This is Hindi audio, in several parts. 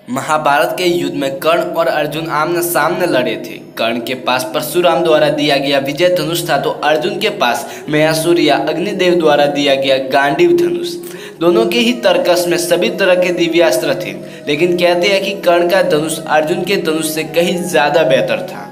महाभारत के युद्ध में कर्ण और अर्जुन आमने सामने लड़े थे। कर्ण के पास परशुराम द्वारा दिया गया विजय धनुष था तो अर्जुन के पास मयासुर या अग्निदेव द्वारा दिया गया गांडीव धनुष। दोनों के ही तर्कस में सभी तरह के दिव्यास्त्र थे, लेकिन कहते हैं कि कर्ण का धनुष अर्जुन के धनुष से कहीं ज्यादा बेहतर था।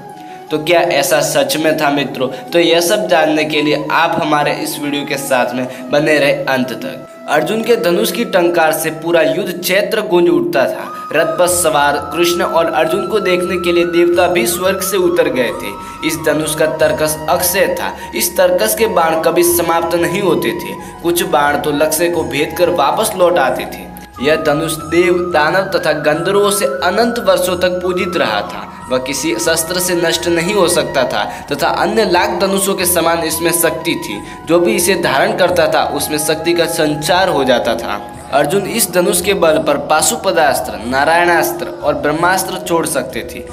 तो क्या ऐसा सच में था मित्रों? तो यह सब जानने के लिए आप हमारे इस वीडियो के साथ में बने रहे अंत तक। अर्जुन के धनुष की टंकार से पूरा युद्ध क्षेत्र गूंज उठता था। रथ पर सवार कृष्ण और अर्जुन को देखने के लिए देवता भी स्वर्ग से उतर गए थे। इस धनुष का तर्कस अक्षय था। इस तर्कस के बाण कभी समाप्त नहीं होते थे। कुछ बाण तो लक्ष्य को भेद कर वापस लौट आते थे। यह धनुष देव, दानव तथा गंधर्वों से अनंत वर्षों तक पूजित रहा था। वह किसी शस्त्र से नष्ट नहीं हो सकता था तथा अन्य लाख धनुषों के समान इसमें शक्ति थी। जो भी इसे धारण करता था उसमें शक्ति का संचार हो जाता था। अर्जुन इस धनुष के बल पर पाशुपदास्त्र, नारायणास्त्र और ब्रह्मास्त्र छोड़ सकते थे।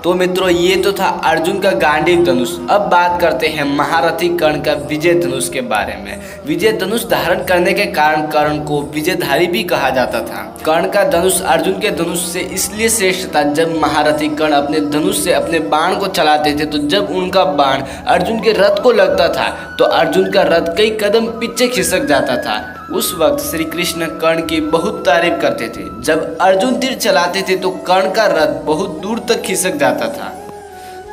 तो मित्रों, ये तो था अर्जुन का गांडीव धनुष। अब बात करते हैं महारथी कर्ण का विजय धनुष के बारे में। विजय धनुष धारण करने के कारण कर्ण को विजयधारी भी कहा जाता था। कर्ण का धनुष अर्जुन के धनुष से इसलिए श्रेष्ठ था, जब महारथी कर्ण अपने धनुष से अपने बाण को चलाते थे तो जब उनका बाण अर्जुन के रथ को लगता था तो अर्जुन का रथ कई कदम पीछे खिसक जाता था। उस वक्त श्री कृष्ण कर्ण की बहुत तारीफ करते थे। जब अर्जुन तीर चलाते थे तो कर्ण का रथ बहुत दूर तक खिसक जाता था।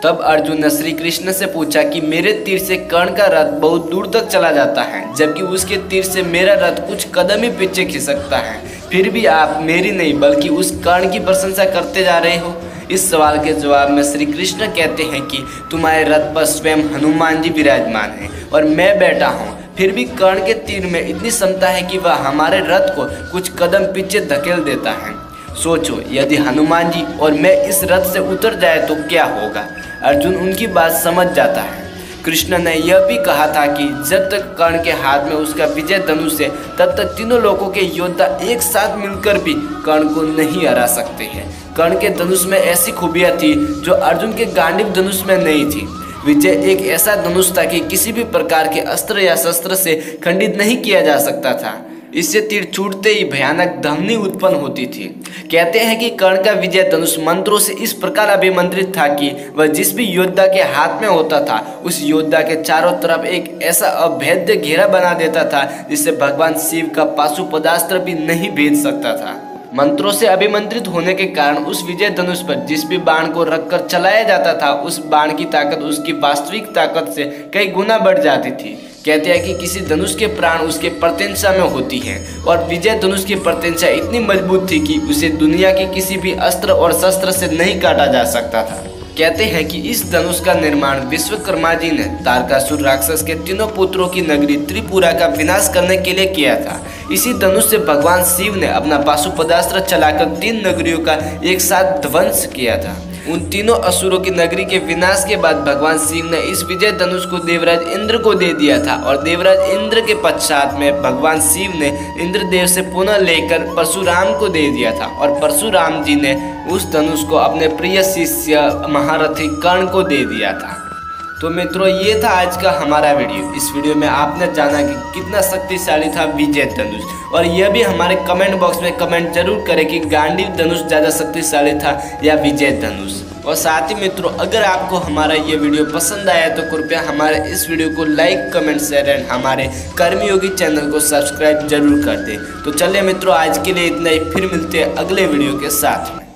तब अर्जुन ने श्री कृष्ण से पूछा कि मेरे तीर से कर्ण का रथ बहुत दूर तक चला जाता है, जबकि उसके तीर से मेरा रथ कुछ कदम ही पीछे खिसकता है। फिर भी आप मेरी नहीं बल्कि उस कर्ण की प्रशंसा करते जा रहे हो। इस सवाल के जवाब में श्री कृष्ण कहते हैं कि तुम्हारे रथ पर स्वयं हनुमान जी विराजमान हैं और मैं बैठा हूँ। फिर भी कर्ण के तीर में इतनी क्षमता है कि वह हमारे रथ को कुछ कदम पीछे धकेल देता है। सोचो, यदि हनुमान जी और मैं इस रथ से उतर जाए तो क्या होगा? अर्जुन उनकी बात समझ जाता है। कृष्ण ने यह भी कहा था कि जब तक कर्ण के हाथ में उसका विजय धनुष है तब तक तीनों लोगों के योद्धा एक साथ मिलकर भी कर्ण को नहीं हरा सकते हैं। कर्ण के धनुष में ऐसी खूबियां थी जो अर्जुन के गांडीव धनुष में नहीं थी। विजय एक ऐसा धनुष था कि किसी भी प्रकार के अस्त्र या शस्त्र से खंडित नहीं किया जा सकता था। इससे तीर छूटते ही भयानक ध्वनि उत्पन्न होती थी। कहते हैं कि कर्ण का विजय धनुष मंत्रों से इस प्रकार अभिमंत्रित था कि वह जिस भी योद्धा के हाथ में होता था उस योद्धा के चारों तरफ एक ऐसा अभेद्य घेरा बना देता था जिससे भगवान शिव का पाशुपदास्त्र भी नहीं भेद सकता था। मंत्रों से अभिमंत्रित होने के कारण उस विजय धनुष पर जिस भी बाण को रखकर चलाया जाता था उस बाण की ताकत उसकी वास्तविक ताकत से कई गुना बढ़ जाती थी। कहते हैं कि किसी धनुष के प्राण उसके प्रत्यंचा में होती हैं और विजय धनुष की प्रत्यंचा इतनी मजबूत थी कि उसे दुनिया के किसी भी अस्त्र और शस्त्र से नहीं काटा जा सकता था। कहते हैं कि इस धनुष का निर्माण विश्वकर्मा जी ने तारकासुर राक्षस के तीनों पुत्रों की नगरी त्रिपुरा का विनाश करने के लिए किया था। इसी धनुष से भगवान शिव ने अपना पाशुपदास्त्र चलाकर 3 नगरियों का एक साथ ध्वंस किया था। उन तीनों असुरों की नगरी के विनाश के बाद भगवान शिव ने इस विजय धनुष को देवराज इंद्र को दे दिया था और देवराज इंद्र के पश्चात में भगवान शिव ने इंद्रदेव से पुनः लेकर परशुराम को दे दिया था और परशुराम जी ने उस धनुष को अपने प्रिय शिष्य महारथी कर्ण को दे दिया था। तो मित्रों, ये था आज का हमारा वीडियो। इस वीडियो में आपने जाना कि कितना शक्तिशाली था विजय धनुष, और यह भी हमारे कमेंट बॉक्स में कमेंट जरूर करें कि गांडीव धनुष ज़्यादा शक्तिशाली था या विजय धनुष। और साथ ही मित्रों, अगर आपको हमारा ये वीडियो पसंद आया तो कृपया हमारे इस वीडियो को लाइक, कमेंट, शेयर एंड हमारे कर्मयोगी चैनल को सब्सक्राइब जरूर कर दें। तो चलिए मित्रों, आज के लिए इतना ही। फिर मिलते हैं अगले वीडियो के साथ में।